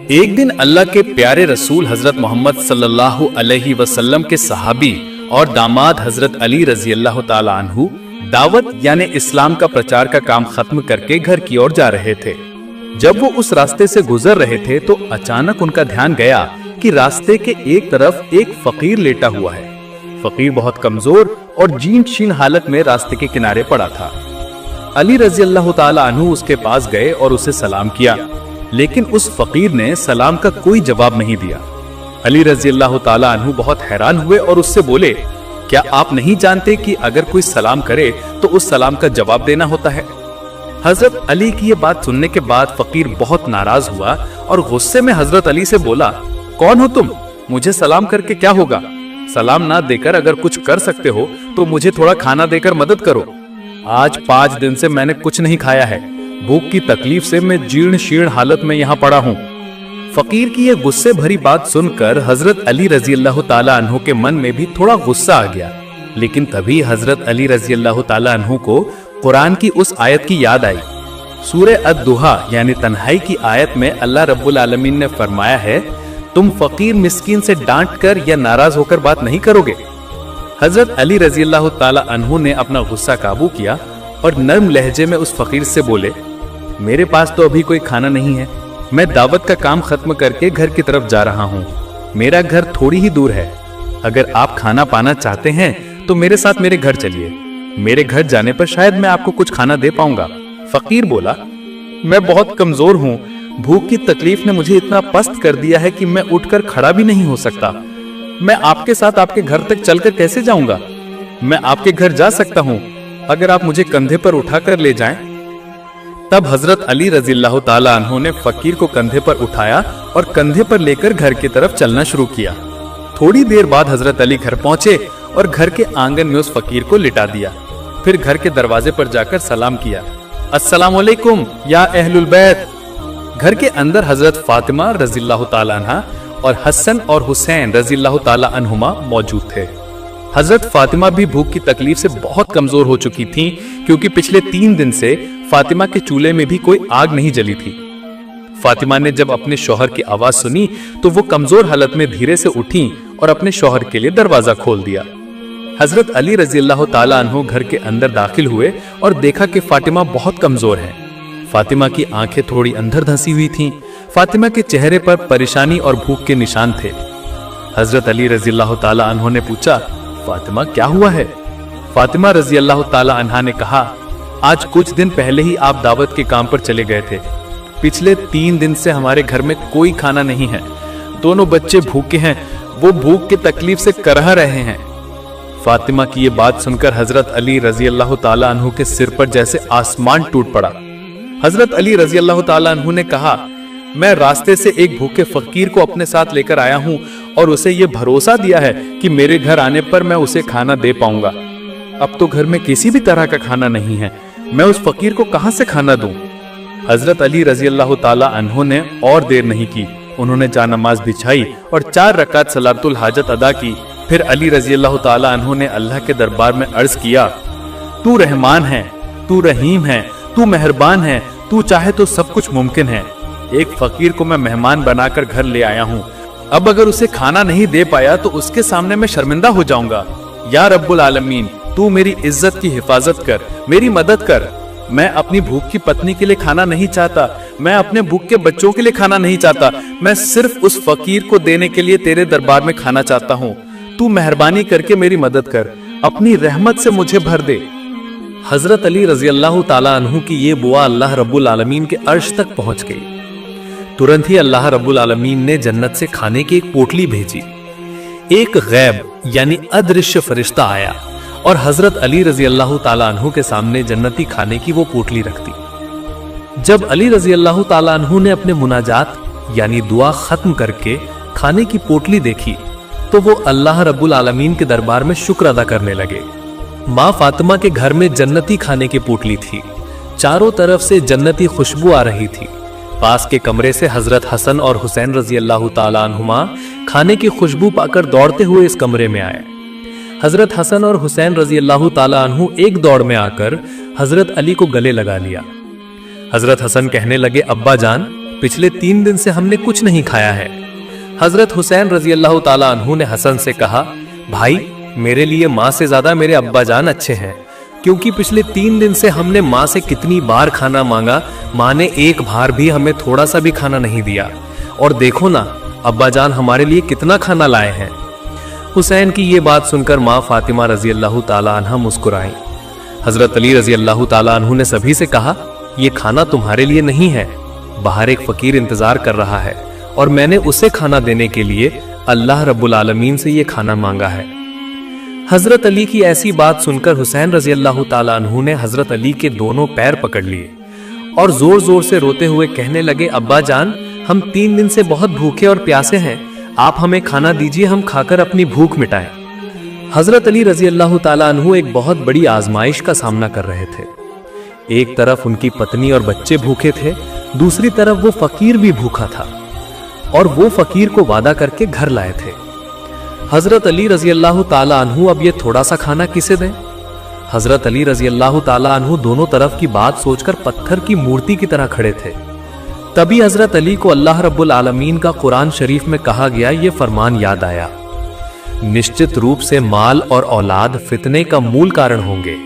ایک दिन अल्लाह के प्यारे रसूल हजरत मोहम्मद सल्लल्लाहु अलैहि वसल्लम के सहाबी और दामाद हजरत अली रजी अल्लाह ताला अन्हु दावत यानी इस्लाम का प्रचार का काम खत्म करके घर की ओर जा रहे थे। जब वो उस रास्ते से गुजर रहे थे तो अचानक उनका ध्यान गया कि रास्ते के एक तरफ एक फकीर लेटा हुआ है। फकीर बहुत कमजोर और जीर्ण शीर्ण हालत में रास्ते के किनारे पड़ा था। अली रजी अल्लाह ताला अन्हु उसके पास गए और उसे सलाम किया, लेकिन उस फकीर ने सलाम का कोई जवाब नहीं दिया। अली रजी अल्लाह ताला अन्हु बहुत हैरान हुए और उससे बोले, क्या आप नहीं जानते कि अगर कोई सलाम करे तो उस सलाम का जवाब देना होता है? हजरत अली की ये बात सुनने के बाद फकीर बहुत नाराज हुआ और गुस्से में हजरत अली से बोला, कौन हो तुम? मुझे सलाम करके क्या होगा? सलाम ना देकर अगर कुछ कर सकते हो तो मुझे थोड़ा खाना देकर मदद करो। आज 5 दिन से मैंने कुछ नहीं खाया है। भूख की तकलीफ से मैं जीर्ण शीर्ण हालत में यहाँ पड़ा हूँ। फकीर की ये गुस्से भरी बात सुनकर हजरत अली रजी अल्लाह ताला अन्हु के मन में भी थोड़ा गुस्सा आ गया, लेकिन तभी हजरत अली रजी अल्लाह ताला अन्हु को कुरान की उस आयत की याद आई। सूरह अद-दुहा यानी तन्हाई की आयत में अल्लाह रब्बुल आलमीन ने फरमाया है, तुम फकीर मिस्कीन से डांट कर या नाराज होकर बात नहीं करोगे। हजरत अली रजी अल्लाह ताला अन्हु ने अपना गुस्सा काबू किया और नर्म लहजे में उस फकीर से बोले, मेरे पास तो अभी कोई खाना नहीं है। मैं दावत का काम खत्म करके घर की तरफ जा रहा हूँ। मेरा घर थोड़ी ही दूर है। अगर आप खाना पाना चाहते हैं तो मेरे साथ मेरे घर चलिए। मेरे घर जाने पर शायद मैं आपको कुछ खाना दे पाऊंगा। फकीर बोला, मैं बहुत कमजोर हूँ। भूख की तकलीफ ने मुझे इतना पस्त कर दिया है कि मैं उठकर खड़ा भी नहीं हो सकता। मैं आपके साथ आपके घर तक चलकर कैसे जाऊंगा? मैं आपके घर जा सकता हूँ अगर आप मुझे कंधे पर उठाकर ले जाएं। तब हजरत अली रजी अल्लाह ताला अन्हु ने फकीर को कंधे पर उठाया और कंधे पर लेकर घर की तरफ चलना शुरू किया। थोड़ी देर बाद हजरत अली घर पहुंचे और घर के आंगन में उस फकीर को लिटा दिया। फिर घर के दरवाजे पर जाकर सलाम किया, अस्सलाम वालेकुम या अहलुल बैत। घर के अंदर हजरत फातिमा रजी अल्लाह ताला अन्हा और हसन और हुसैन रजी अल्लाह ताला अन्हुमा मौजूद थे। हजरत फातिमा भी भूख की तकलीफ से बहुत कमजोर हो चुकी थीं, क्योंकि पिछले 3 दिन से फातिमा के चूल्हे में भी कोई आग नहीं जली थी। फातिमा ने जब अपने शौहर की आवाज सुनी तो वो कमजोर हालत में धीरे से उठी और अपने शौहर के लिए दरवाजा खोल दिया। हजरत अली रजी अल्लाह ताला अन्हु घर के अंदर दाखिल हुए और देखा कि फातिमा बहुत कमजोर है। फातिमा की आंखें थोड़ी अंदर धंसी हुई थीं। फातिमा के चेहरे पर परेशानी और भूख के निशान थे। हजरत अली रजी अल्लाह ताला अन्हु ने पूछा, फातिमा क्या हुआ है? फातिमा रजी अल्लाह ताला अन्हा ने कहा, आज कुछ दिन पहले ही आप दावत के काम पर चले गए थे। पिछले 3 दिन से हमारे घर में कोई खाना नहीं है। दोनों बच्चे भूखे हैं। वो भूख की तकलीफ से करह रहे हैं। फातिमा की ये बात सुनकर हजरत अली रजी अल्लाह ताला अन्हु के सिर पर जैसे आसमान टूट पड़ा। हजरत अली रजी अल्लाह ताला अन्हु ने कहा, मैं रास्ते से एक भूखे फकीर को अपने साथ लेकर आया हूँ और उसे ये भरोसा दिया है कि मेरे घर आने पर मैं उसे खाना दे पाऊंगा। अब तो घर में किसी भी तरह का खाना नहीं है। मैं उस फकीर को कहां से खाना दूं? हजरत अली रजी अल्लाह ताला अन्हु ने और देर नहीं की। उन्होंने जानमाज बिछाई और 4 रकात सलातुल हाजत अदा की। फिर अली रजी अल्लाह ताला अन्हु ने अल्लाह के दरबार में अर्ज किया, तू रहमान है, तू रहीम है, तू मेहरबान है, तू चाहे तो सब कुछ मुमकिन है। एक फकीर को मैं मेहमान बनाकर घर ले आया हूँ। अब अगर उसे खाना नहीं दे पाया तो उसके सामने मैं शर्मिंदा हो जाऊंगा। या रब्बुल आलमीन, तू मेरी इज्जत की हिफाजत कर, मेरी मदद कर। मैं अपनी भूख की पत्नी के लिए खाना नहीं चाहता। मैं अपने भूख के बच्चों के लिए खाना नहीं चाहता। मैं सिर्फ उस फकीर को देने के लिए तेरे दरबार में खाना चाहता हूँ। तू मेहरबानी करके मेरी मदद कर, अपनी रहमत से मुझे भर दे। हजरत अली रजी अल्लाह ताला अन्हु की ये दुआ अल्लाह रब्बुल आलमीन के अर्श तक पहुंच गई। तुरंत ही अल्लाह रब्बुल आलमीन ने जन्नत से खाने की एक पोटली भेजी। एक गैब यानी अदृश्य फरिश्ता आया और हजरत अली रजी अल्लाह ताला अन्हु के सामने जन्नती खाने की वो पोटली रख दी। जब अली रजी अल्लाह ताला अन्हु ने अपने मुनाजात यानी दुआ खत्म करके खाने की पोटली देखी तो वो अल्लाह रब्बुल आलमीन के दरबार में शुक्र अदा करने लगे। माँ फातिमा के घर में जन्नती खाने की पोटली थी। चारों तरफ से जन्नती खुशबू आ रही थी। पास के कमरे से हजरत हसन और हुसैन रजी अल्लाह ताला अन्हुमा खाने की खुशबू पाकर दौड़ते हुए इस कमरे में आए। हजरत हसन और हुसैन रजी अल्लाह ताला अन्हु एक दौड़ में आकर हजरत अली को गले लगा लिया। हजरत हसन कहने लगे, अब्बा जान, पिछले 3 दिन से हमने कुछ नहीं खाया है। हजरत हुसैन रजी अल्लाह ताला अन्हु ने हसन से कहा, भाई मेरे लिए माँ से ज्यादा मेरे अब्बा जान अच्छे हैं, क्योंकि पिछले 3 दिन से हमने माँ से कितनी बार खाना मांगा, माँ ने एक बार भी हमें थोड़ा सा भी खाना नहीं दिया, और देखो ना अब्बा जान हमारे लिए कितना खाना लाए हैं। हुसैन की ये बात सुनकर माँ फातिमा रजी अल्लाह ताला अन्हा मुस्कुराई। हजरत अली रजी अल्लाह ताला अन्हु ने सभी से कहा, ये खाना तुम्हारे लिए नहीं है, बाहर एक फकीर इंतजार कर रहा है और मैंने उसे खाना देने के लिए अल्लाह रब्बुल आलमीन से ये खाना मांगा है। हजरत अली की ऐसी बात सुनकर हुसैन रजी अल्लाह ताला अन्हु ने हजरत अली के दोनों पैर पकड़ लिए और जोर जोर से रोते हुए कहने लगे, अब्बा जान हम 3 दिन से बहुत भूखे और प्यासे हैं, आप हमें खाना दीजिए, हम खाकर अपनी भूख मिटाएं। हजरत अली रजी अल्लाह ताला अन्हु एक बहुत बड़ी आजमाइश का सामना कर रहे थे। एक तरफ उनकी पत्नी और बच्चे भूखे थे, दूसरी तरफ वो फकीर भी भूखा था और वो फकीर को वादा करके घर लाए थे। हजरत अली रजी अल्लाह ताला अन्हु अब ये थोड़ा सा खाना किसे दें? हजरत अली रजी अल्लाह ताला अन्हु दोनों तरफ की बात सोचकर पत्थर की मूर्ति की तरह खड़े थे। तभी हजरत अली को अल्लाह रब्बुल आलमीन का कुरान शरीफ में कहा गया ये फरमान याद आया, निश्चित रूप से माल और औलाद फितने का मूल कारण होंगे।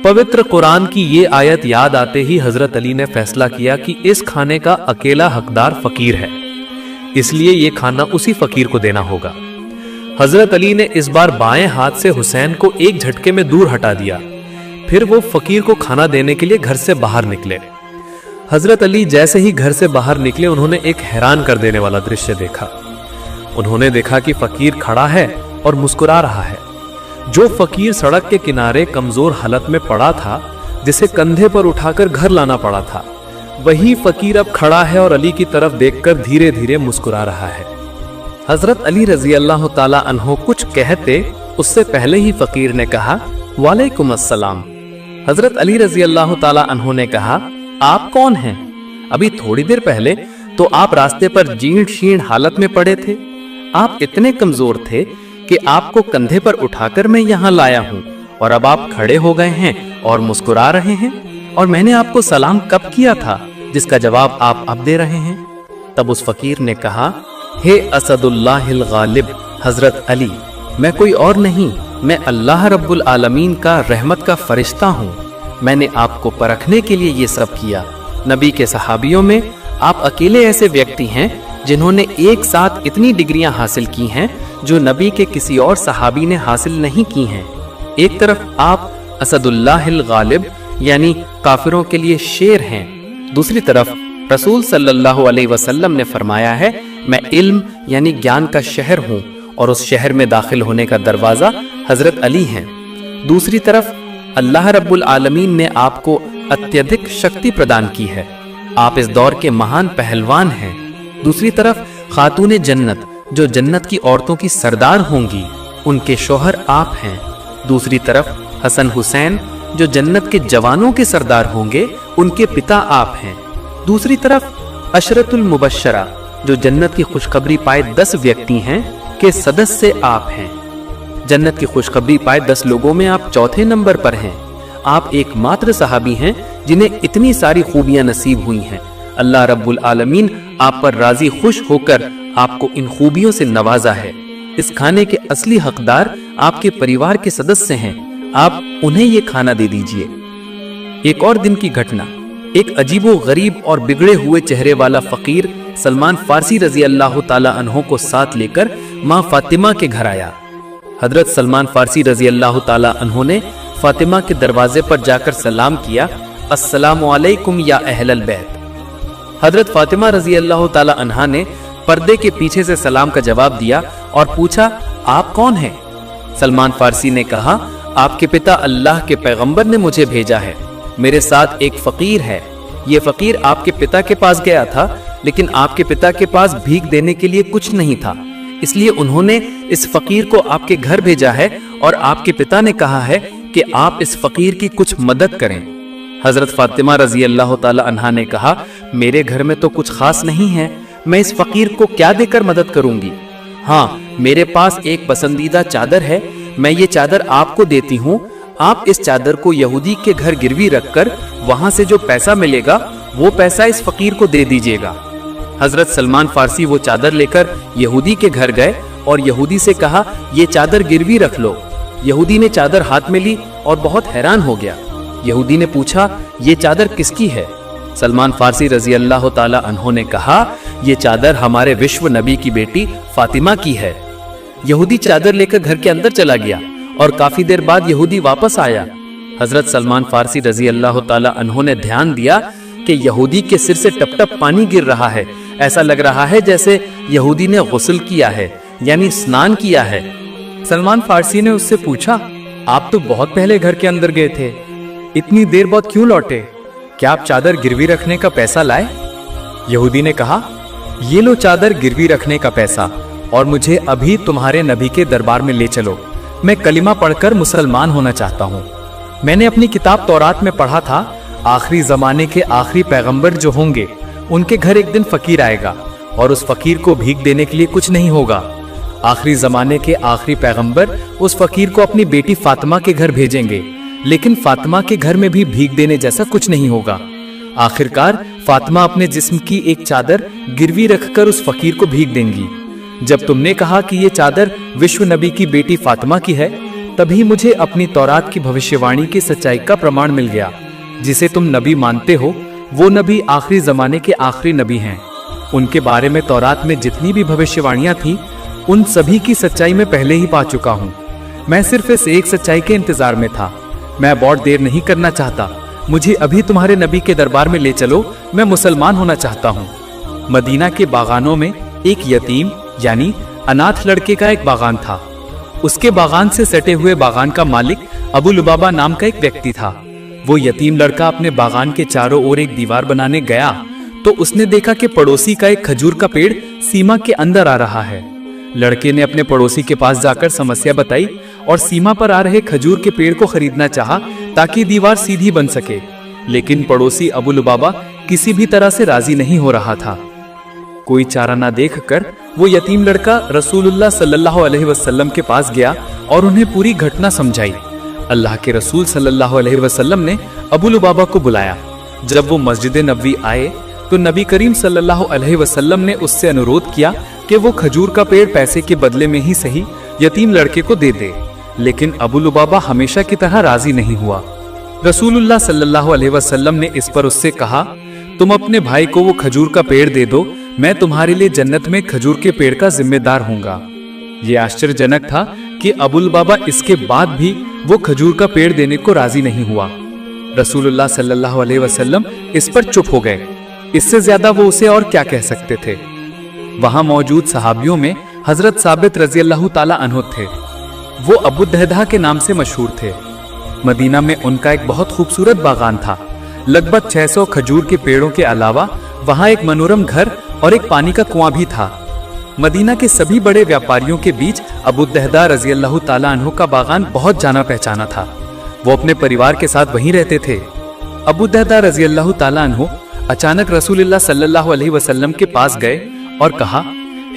पवित्र कुरान की ये आयत याद आते ही हजरत अली ने फैसला किया कि इस खाने का अकेला हकदार फकीर है, इसलिए ये खाना उसी फकीर को देना होगा। हजरत अली ने इस बार बाएं हाथ से हुसैन को एक झटके में दूर हटा दिया, फिर वो फकीर को खाना देने के लिए घर से बाहर निकले। हजरत अली जैसे ही घर से बाहर निकले, उन्होंने एक हैरान कर देने वाला दृश्य देखा। उन्होंने देखा कि फकीर खड़ा है और मुस्कुरा रहा है। जो फकीर सड़क के किनारे कमजोर हालत में पड़ा था, जिसे कंधे पर उठाकर घर लाना पड़ा था, वही फकीर अब खड़ा है और अली की तरफ देखकर धीरे धीरे मुस्कुरा रहा है। हजरत अली रजी अल्लाह ताला अन्हो कुछ कहते उससे पहले ही फकीर ने कहा, वालेकुम अस्सलाम। हजरत अली रजी अल्लाह ताला अन्हो ने कहा, आप कौन हैं? अभी थोड़ी देर पहले तो आप रास्ते पर जीर्ण शीर्ण हालत में पड़े थे। आप इतने कमजोर थे कि आपको कंधे पर उठाकर मैं यहाँ लाया हूँ, और अब आप खड़े हो गए हैं और मुस्कुरा रहे हैं, और मैंने आपको सलाम कब किया था जिसका जवाब आप अब दे रहे हैं? तब उस फकीर ने कहा, हे असदुल्लाहिल गालिब हजरत अली, मैं कोई और नहीं, मैं अल्लाह रब्बुल आलमीन का रहमत का फरिश्ता हूँ। मैंने आपको परखने के लिए ये सब किया। नबी के सहाबियों में आप अकेले ऐसे व्यक्ति हैं जिन्होंने एक साथ इतनी डिग्रियां हासिल की हैं जो नबी के किसी और सहाबी ने हासिल नहीं की हैं। एक तरफ आप असदुल्लाहिल गालिब यानी काफिरों के लिए शेर हैं, दूसरी तरफ रसूल सल्लल्लाहु अलैहि वसल्लम ने फरमाया है, मैं इल्म यानी ज्ञान का शहर हूँ और उस शहर में दाखिल होने का दरवाजा हजरत अली हैं। दूसरी तरफ अल्लाह रब्बुल आलमीन ने आपको अत्यधिक शक्ति प्रदान की है, आप इस दौर के महान पहलवान हैं। दूसरी तरफ खातूने जन्नत जो जन्नत की औरतों की सरदार होंगी, उनके शौहर आप हैं। दूसरी तरफ हसन हुसैन जो जन्नत के जवानों के सरदार होंगे, उनके पिता आप हैं। दूसरी तरफ अशरतुल मुबश्शरा जो जन्नत की खुशखबरी पाए 10 व्यक्ति हैं के सदस्य आप हैं। जन्नत की खुशखबरी पाए 10 लोगों में आप चौथे नंबर पर हैं। आप एकमात्र सहाबी हैं जिन्हें इतनी सारी खूबियां नसीब हुई हैं। अल्लाह रब्बुल आलमीन आप पर राजी खुश होकर आपको इन खूबियों से नवाजा है। इस खाने के असली हकदार आपके परिवार के सदस्य हैं, आप उन्हें ये खाना दे दीजिए। एक और दिन की घटना, एक अजीबो गरीब और बिगड़े हुए चेहरे वाला फकीर सलमान फारसी रजी अल्लाह ताला अन्हो को साथ लेकर माँ फातिमा के घर आया। हजरत सलमान फारसी रजी अल्लाह ताला अन्हो ने फातिमा के दरवाजे पर जाकर सलाम किया, अस्सलामु अलैकुम या अहलल बैत। हजरत फातिमा रजी अल्लाह ताला अन्हा ने पर्दे के पीछे से सलाम का जवाब दिया और पूछा, आप कौन हैं? सलमान फारसी ने कहा, आपके पिता अल्लाह के पैगंबर ने मुझे भेजा है, मेरे साथ एक फकीर है। ये फकीर आपके पिता के पास गया था, लेकिन आपके पिता के पास भीख देने के लिए कुछ नहीं था, इसलिए उन्होंने इस फकीर को आपके घर भेजा है और आपके पिता ने कहा है कि आप इस फकीर की कुछ मदद करें। हजरत फातिमा रजी अल्लाह ताला अन्हा ने कहा, मेरे घर में तो कुछ खास नहीं है, मैं इस फकीर को क्या देकर मदद करूंगी? हाँ, मेरे पास एक पसंदीदा चादर है, मैं ये चादर आपको देती हूँ। आप इस चादर को यहूदी के घर गिरवी रखकर वहां से जो पैसा मिलेगा वो पैसा इस फकीर को दे दीजिएगा। हजरत सलमान फारसी वो चादर लेकर यहूदी के घर गए और यहूदी से कहा, ये चादर गिरवी रख लो। यहूदी ने चादर हाथ में ली और बहुत हैरान हो गया। यहूदी ने पूछा, ये चादर किसकी है? सलमान फारसी रजी अल्लाह ताला अन्हो ने कहा, ये चादर हमारे विश्व नबी की बेटी फातिमा की है। यहूदी चादर लेकर घर के अंदर चला गया और काफी देर बाद यहूदी वापस आया। हजरत सलमान फारसी रजी अल्लाह ताला अन्हो ने ध्यान दिया कि यहूदी के सिर से टप टप पानी गिर रहा है। ऐसा लग रहा है जैसे यहूदी ने गुस्ल किया है, यानी स्नान किया है। सलमान फारसी ने उससे पूछा, आप तो बहुत पहले घर के अंदर गए थे, इतनी देर बाद क्यों लौटे? क्या आप चादर गिरवी रखने का पैसा लाए? यहूदी ने कहा, ये लो चादर गिरवी रखने का पैसा, और मुझे अभी तुम्हारे नबी के दरबार में ले चलो। मैं कलिमा पढ़कर मुसलमान होना चाहता हूँ। मैंने अपनी किताब तौरात में पढ़ा था, आखिरी जमाने के आखिरी पैगंबर जो होंगे उनके घर एक दिन फकीर आएगा और उस फकीर को भीख देने के लिए कुछ नहीं होगा। आखिरी जमाने के आखिरी पैगंबर उस फकीर को अपनी बेटी फातिमा के घर भेजेंगे, लेकिन फातिमा के घर में भी भीख देने जैसा कुछ नहीं होगा। आखिरकार फातिमा अपने जिस्म की एक चादर गिरवी रखकर उस फकीर को भीख देंगी। जब तुमने कहा कि ये चादर विश्व नबी की बेटी फातिमा की है, तभी मुझे अपनी तौरात की भविष्यवाणी की सच्चाई का प्रमाण मिल गया। जिसे तुम नबी मानते हो, वो नबी आखिरी जमाने के आखिरी नबी हैं। उनके बारे में तौरात में जितनी भी भविष्यवाणियां थीं, उन सभी की सच्चाई मैं पहले ही पा चुका हूँ। मैं सिर्फ इस एक सच्चाई के इंतजार में था। मैं बहुत देर नहीं करना चाहता। मुझे अभी तुम्हारे नबी के दरबार में ले चलो, मैं मुसलमान होना चाहता हूँ। मदीना के बागानों में एक यतीम यानी अनाथ लड़के का एक बागान था। उसके बागान से सटे हुए बागान का मालिक अबू लुबाबा नाम का एक व्यक्ति था। वो यतीम लड़का अपने बागान के चारों ओर एक दीवार बनाने गया तो उसने देखा कि पड़ोसी का एक खजूर का पेड़ सीमा के अंदर आ रहा है। लड़के ने अपने पड़ोसी के पास जाकर समस्या बताई और सीमा पर आ रहे खजूर के पेड़ को खरीदना चाहा ताकि दीवार सीधी बन सके, लेकिन पड़ोसी अबू लुबाबा किसी भी तरह से राजी नहीं हो रहा था। कोई चारा ना देखकर वो यतीम लड़का रसूलुल्लाह सल्लल्लाहु अलैहि वसल्लम के पास गया और उन्हें पूरी घटना समझाई। अल्लाह के रसूल सल्लल्लाहु अलैहि वसल्लम ने अबू लुबाबा को बुलाया। जब वो मस्जिद नबवी आए तो नबी करीम सल्लल्लाहु अलैहि वसल्लम ने उससे अनुरोध किया कि वो खजूर का पेड़ पैसे के बदले में ही सही यतीम लड़के को दे दे, लेकिन अबू लुबाबा हमेशा की तरह राजी नहीं हुआ। रसूलुल्लाह सल्लल्लाहु अलैहि वसल्लम ने इस पर उससे कहा, तुम अपने भाई को वो खजूर का पेड़ दे दो, मैं तुम्हारे लिए जन्नत में खजूर के पेड़ का जिम्मेदार हूँगा। ये आश्चर्यजनक था कि अबू लुबाबा इसके बाद भी वो खजूर का पेड़ देने को राजी नहीं हुआ। रसूलुल्लाह सल्लल्लाहु अलैहि वसल्लम इस पर चुप हो गए। इससे ज्यादा वो उसे और क्या कह सकते थे। वहां मौजूद सहाबियों में हजरत साबित रजी अल्लाह ताला अन्हु थे। वो अबू दहदा के नाम से मशहूर थे। मदीना में उनका एक बहुत खूबसूरत बागान था। लगभग 600 खजूर के पेड़ों के अलावा वहां एक मनोरम घर और एक पानी का कुआं भी था। मदीना के सभी बड़े व्यापारियों के बीच अबू दहदा रजी अल्लाह ताला अन्हु का बागान बहुत जाना पहचाना था। वो अपने परिवार के साथ वहीं रहते थे। अबू दहदा रजी अल्लाह ताला अन्हु अचानक रसूलुल्लाह सल्लल्लाहु अलैहि वसल्लम के पास गए और कहा,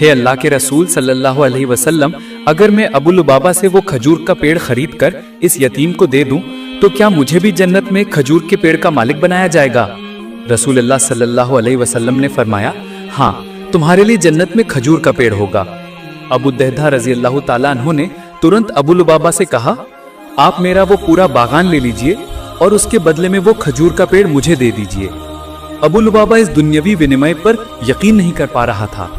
हे अल्लाह के रसूल सल्लल्लाहु अलैहि वसल्लम, अगर मैं अबू लुबाबा से वो खजूर का पेड़ खरीद कर इस यतीम को दे दूं तो क्या मुझे भी जन्नत में खजूर के पेड़ का मालिक बनाया जाएगा? रसूलुल्लाह सल्लल्लाहु अलैहि वसल्लम ने फरमाया, हाँ, तुम्हारे लिए जन्नत में खजूर का पेड़ होगा। अबू दहदा रजी अल्लाह ताला अन्हु ने तुरंत अबू लुबाबा से कहा, आप मेरा वो पूरा बागान ले लीजिए और उसके बदले में वो खजूर का पेड़ मुझे दे दीजिए। अबू लुबाबा इस दुनियावी विनिमय पर यकीन नहीं कर पा रहा था।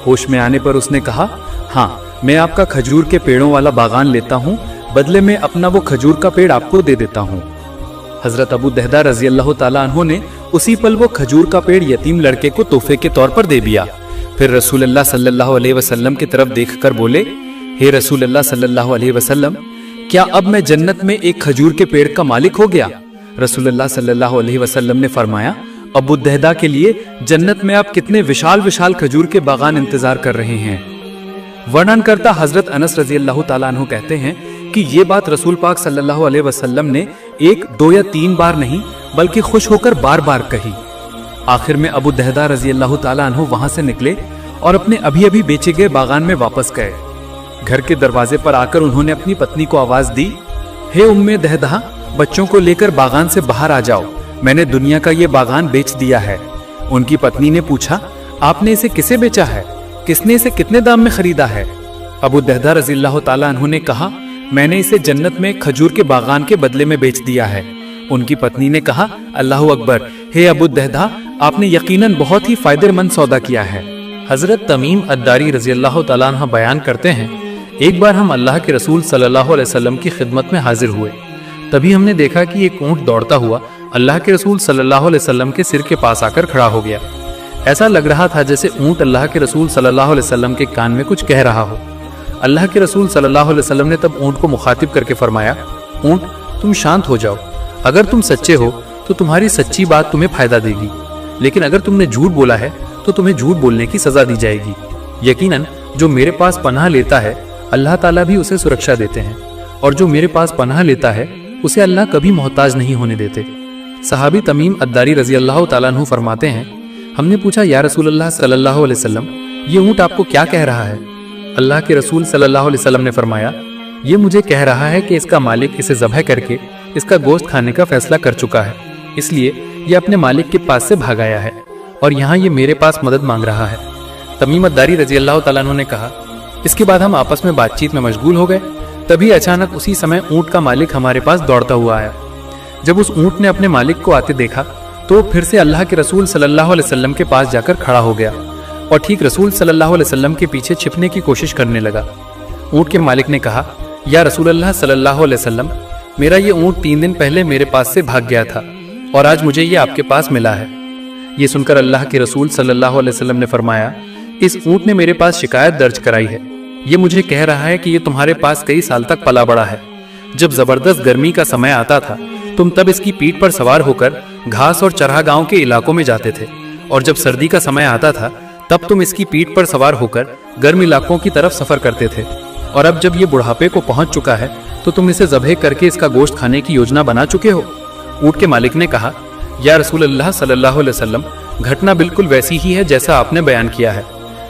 होश में आने पर उसने कहा, हाँ, मैं आपका खजूर के पेड़ों वाला बागान लेता हूँ, बदले में अपना वो खजूर का पेड़ आपको दे देता हूँ। हजरत अबू दहदा रजी अल्लाह ताला अन्हु ने उसी पल वो खजूर का पेड़ यतीम लड़के को तोहफे के तौर पर दे दिया। फिर रसूलुल्लाह सल्लल्लाहु अलैहि वसल्लम की तरफ देखकर बोले, हे रसूलुल्लाह सल्लल्लाहु अलैहि वसल्लम, क्या अब मैं जन्नत में एक खजूर के पेड़ का मालिक हो गया? रसूलुल्लाह सल्लल्लाहु अलैहि वसल्लम ने फरमाया, अबू दहदा के लिए जन्नत में आप कितने विशाल विशाल खजूर के बागान इंतजार कर रहे हैं। वर्णन करता हजरत अनस रजी अल्लाह ताला अन्हु कहते हैं कि ये बात रसूल पाक सल्लल्लाहु अलैहि वसल्लम ने 1, 2 या 3 बार नहीं बल्कि खुश होकर बार बार कही। आखिर में अबू दहदा रजी अल्लाह ताला अन्हु वहां से निकले और अपने अभी अभी बेचे गए बागान में वापस गए। घर के दरवाजे पर आकर उन्होंने अपनी पत्नी को आवाज दी, हे उम्मे दहदा, बच्चों को लेकर बागान से बाहर आ जाओ, میں نے دنیا کا یہ باغان بیچ دیا ہے۔ ان کی پتنی نے پوچھا، آپ نے اسے کسے بیچا ہے؟ کس نے اسے کتنے دام میں خریدا ہے؟ ابو الدہداء رضی اللہ تعالیٰ عنہ نے کہا، میں نے اسے جنت میں کھجور کے باغان کے بدلے میں بیچ دیا ہے۔ ان کی پتنی نے کہا، اللہ اکبر، ہے ابو الدہداء، آپ نے یقیناً بہت ہی فائدہ مند سودا کیا ہے۔ حضرت تمیم الداری رضی اللہ تعالیٰ عنہ بیان کرتے ہیں، ایک بار ہم اللہ کے رسول صلی اللہ علیہ وسلم کی خدمت میں حاضر ہوئے۔ تبھی ہم نے دیکھا کہ ایک اونٹ دوڑتا ہوا اللہ کے رسول صلی اللہ علیہ وسلم کے سر کے پاس آ کر کھڑا ہو گیا۔ ایسا لگ رہا تھا جیسے اونٹ اللہ کے رسول صلی اللہ علیہ وسلم کے کان میں کچھ کہہ رہا ہو۔ اللہ کے رسول صلی اللہ علیہ وسلم نے تب اونٹ کو مخاطب کر کے فرمایا، اونٹ تم شانت ہو جاؤ، اگر تم سچے ہو تو تمہاری سچی بات تمہیں فائدہ دے گی، لیکن اگر تم نے جھوٹ بولا ہے تو تمہیں جھوٹ بولنے کی سزا دی جائے گی۔ یقیناً جو میرے پاس پناہ لیتا ہے اللہ تعالیٰ بھی اسے سرکشا دیتے ہیں، اور جو میرے پاس پناہ لیتا ہے اسے اللہ کبھی محتاج نہیں ہونے دیتے۔ صحابی تمیم الداری رضی اللہ تعالیٰ عنہ فرماتے ہیں، ہم نے پوچھا، یا رسول اللہ صلی اللہ علیہ وسلم، یہ اونٹ آپ کو کیا کہہ رہا ہے؟ اللہ کے رسول صلی اللہ علیہ وسلم نے فرمایا، یہ مجھے کہہ رہا ہے کہ اس کا مالک اسے ذبح کر کے اس کا گوشت کھانے کا فیصلہ کر چکا ہے، اس لیے یہ اپنے مالک کے پاس سے بھاگ آیا ہے اور یہاں یہ میرے پاس مدد مانگ رہا ہے۔ تمیم الداری رضی اللہ تعالیٰ عنہ نے کہا، اس کے بعد ہم آپس میں بات چیت میں مشغول ہو گئے، تبھی اچانک اسی سمے اونٹ کا مالک ہمارے پاس دوڑتا ہوا آیا۔ جب اس اونٹ نے اپنے مالک کو آتے دیکھا تو پھر سے اللہ کے رسول صلی اللہ علیہ وسلم کے پاس جا کر کھڑا ہو گیا اور ٹھیک رسول صلی اللہ علیہ وسلم کے پیچھے چھپنے کی کوشش کرنے لگا۔ اونٹ کے مالک نے کہا، یا رسول اللہ صلی اللہ علیہ وسلم، میرا یہ اونٹ 3 دن پہلے میرے پاس سے بھاگ گیا تھا اور آج مجھے یہ آپ کے پاس ملا ہے۔ یہ سن کر اللہ کے رسول صلی اللہ علیہ وسلم نے فرمایا، اس اونٹ نے میرے پاس شکایت درج کرائی ہے، یہ مجھے کہہ رہا ہے کہ یہ تمہارے پاس کئی سال تک پلا بڑا ہے۔ جب زبردست گرمی کا سمے آتا تھا تم تب اس کی پیٹھ پر سوار ہو کر گھاس اور چرہ گاؤں کے علاقوں میں جاتے تھے، اور جب سردی کا سمے آتا تھا تب تم اس کی پیٹھ پر سوار ہو کر گرم علاقوں کی طرف سفر کرتے تھے، اور اب جب یہ بڑھاپے کو پہنچ چکا ہے تو تم اسے ذبح کر کے اس کا گوشت کھانے کی یوجنا بنا چکے ہو۔ اونٹ کے مالک نے کہا، یا رسول اللہ صلی اللہ علیہ وسلم، گھٹنا بالکل ویسی ہی ہے جیسا آپ نے بیان کیا ہے،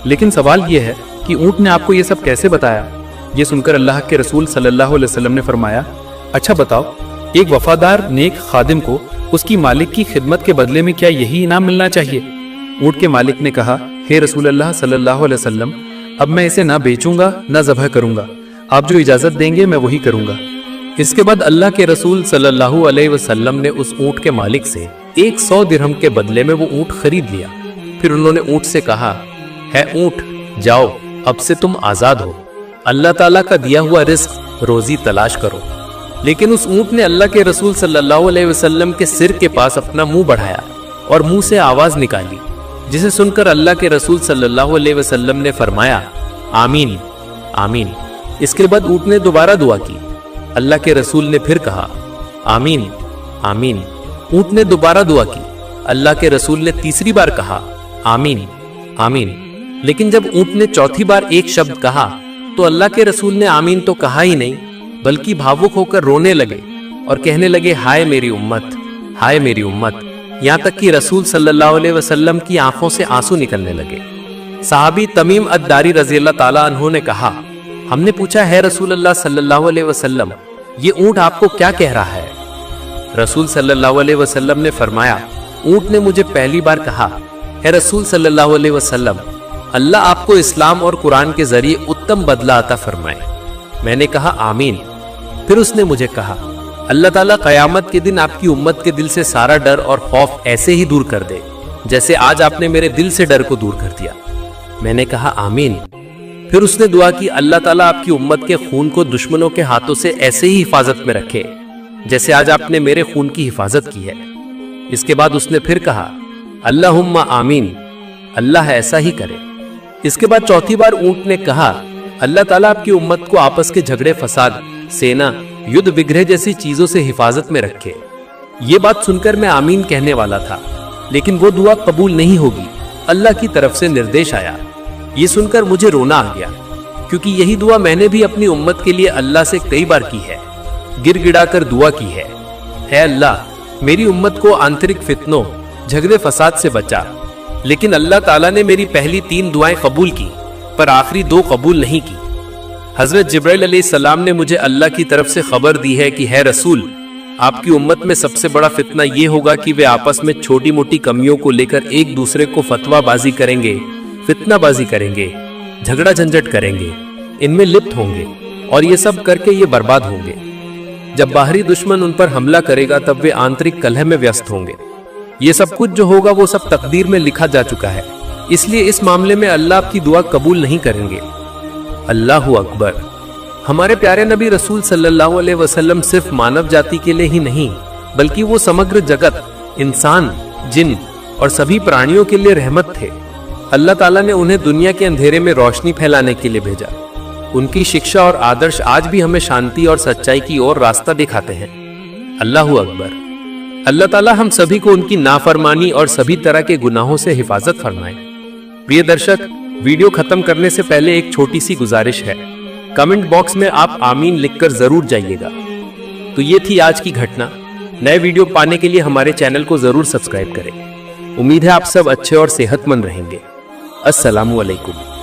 لیکن سوال یہ ہے کہ اونٹ نے آپ کو یہ سب کیسے بتایا؟ یہ سن کر اللہ کے رسول صلی اللہ علیہ وسلم نے فرمایا، اچھا بتاؤ، ایک وفادار نیک خادم کو اس کی مالک کی خدمت کے بدلے میں کیا یہی انعام ملنا چاہیے؟ اونٹ کے مالک نے کہا، ہے رسول اللہ صلی اللہ علیہ وسلم، اب میں اسے نہ بیچوں گا نہ ذبح کروں گا، آپ جو اجازت دیں گے میں وہی کروں گا۔ اس کے بعد اللہ کے رسول صلی اللہ علیہ وسلم نے اس اونٹ کے مالک سے 100 درہم کے بدلے میں وہ اونٹ خرید لیا۔ پھر انہوں نے اونٹ سے کہا، ہے اونٹ، جاؤ، اب سے تم آزاد ہو، اللہ تعالیٰ کا دیا ہوا رزق روزی تلاش کرو۔ لیکن اس اونٹ نے اللہ کے رسول صلی اللہ علیہ وسلم کے سر کے پاس اپنا منہ بڑھایا اور منہ سے آواز نکالی، جسے سن کر اللہ کے رسول صلی اللہ علیہ وسلم نے فرمایا، آمین آمین۔ اس کے بعد اونٹ نے دوبارہ دعا کی۔ اللہ کے رسول نے پھر کہا، آمین آمین۔ اونٹ نے دوبارہ دعا کی۔ اللہ کے رسول نے تیسری بار کہا، آمین آمین۔ لیکن جب اونٹ نے چوتھی بار ایک شبد کہا تو اللہ کے رسول نے آمین تو کہا ہی نہیں، بلکہ بھاوک ہو کر رونے لگے اور کہنے لگے، ہائے میری امت، ہائے میری امت، یہاں تک کہ رسول صلی اللہ علیہ وسلم کی آنکھوں سے آنسو نکلنے لگے۔ صحابی تمیم الداری رضی اللہ تعالیٰ عنہ نے کہا، ہم نے پوچھا، ہے رسول اللہ صلی اللہ علیہ وسلم، یہ اونٹ آپ کو کیا کہہ رہا ہے؟ رسول صلی اللہ علیہ وسلم نے فرمایا، اونٹ نے مجھے پہلی بار کہا، ہے رسول صلی اللہ علیہ وسلم، اللہ آپ کو اسلام اور قرآن کے ذریعے اتم بدلہ عطا فرمائے۔ میں نے کہا، آمین۔ پھر اس نے مجھے کہا، اللہ تعالیٰ قیامت کے دن آپ کی امت کے دل سے سارا ڈر اور خوف ایسے ہی دور کر دے جیسے آج آپ نے میرے دل سے ڈر کو دور کر دیا۔ میں نے کہا، آمین۔ پھر اس نے دعا کی، اللہ تعالیٰ آپ کی امت کے خون کو دشمنوں کے ہاتھوں سے ایسے ہی حفاظت میں رکھے جیسے آج آپ نے میرے خون کی حفاظت کی ہے۔ اس کے بعد اس نے پھر کہا، اللہم آمین، اللہ ایسا ہی کرے۔ اس کے بعد چوتھی بار اونٹ نے کہا، اللہ تعالیٰ آپ کی امت کو آپس کے جھگڑے فساد، سینا، یدھ وگرہ جیسی چیزوں سے حفاظت میں رکھے۔ یہ بات سن کر میں آمین کہنے والا تھا، لیکن وہ دعا قبول نہیں ہوگی، اللہ کی طرف سے نردیش آیا۔ یہ سن کر مجھے رونا آ گیا، کیونکہ یہی دعا میں نے بھی اپنی امت کے لیے اللہ سے کئی بار کی ہے، گر گڑا کر دعا کی ہے، اے اللہ میری امت کو آنترک فتنوں، جھگڑے فساد سے بچا۔ لیکن اللہ تعالیٰ نے میری پہلی 3 دعائیں قبول کی، پر آخری 2 قبول نہیں کی۔ حضرت جبرائیل علیہ السلام نے مجھے اللہ کی طرف سے خبر دی ہے کہ ہے رسول، آپ کی امت میں سب سے بڑا فتنہ یہ ہوگا کہ وہ آپس میں چھوٹی موٹی کمیوں کو لے کر ایک دوسرے کو فتویٰ بازی کریں گے، فتنہ بازی کریں گے، جھگڑا جھنجٹ کریں گے، ان میں لپت ہوں گے اور یہ سب کر کے یہ برباد ہوں گے۔ جب باہری دشمن ان پر حملہ کرے گا تب وہ آنترک کلہ میں ویست ہوں گے۔ یہ سب کچھ جو ہوگا وہ سب تقدیر میں لکھا جا چکا ہے، اس لیے اس معاملے میں اللہ آپ کی دعا قبول نہیں کریں گے۔ اللہ اکبر۔ ہمارے پیارے نبی رسول صلی اللہ علیہ وسلم صرف مانو جاتی کے لیے ہی نہیں بلکہ وہ سمگر جگت، انسان، جن اور سبھی پرانیوں کے لیے رحمت تھے۔ اللہ تعالیٰ نے انہیں دنیا کے اندھیرے میں روشنی پھیلانے کے لیے بھیجا۔ ان کی شکشا اور آدرش آج بھی ہمیں شانتی اور سچائی کی اور راستہ دکھاتے ہیں۔ اللہ اکبر۔ اللہ تعالیٰ ہم سبھی کو ان کی نافرمانی اور سبھی طرح کے گناہوں سے حفاظت فرمائے۔ پریہ درشک، ویڈیو ختم کرنے سے پہلے ایک چھوٹی سی گزارش ہے، کمنٹ باکس میں آپ آمین لکھ کر ضرور جائیے گا۔ تو یہ تھی آج کی گھٹنا۔ نئے ویڈیو پانے کے لیے ہمارے چینل کو ضرور سبسکرائب کریں۔ امید ہے آپ سب اچھے اور صحت مند رہیں گے۔ السلام علیکم۔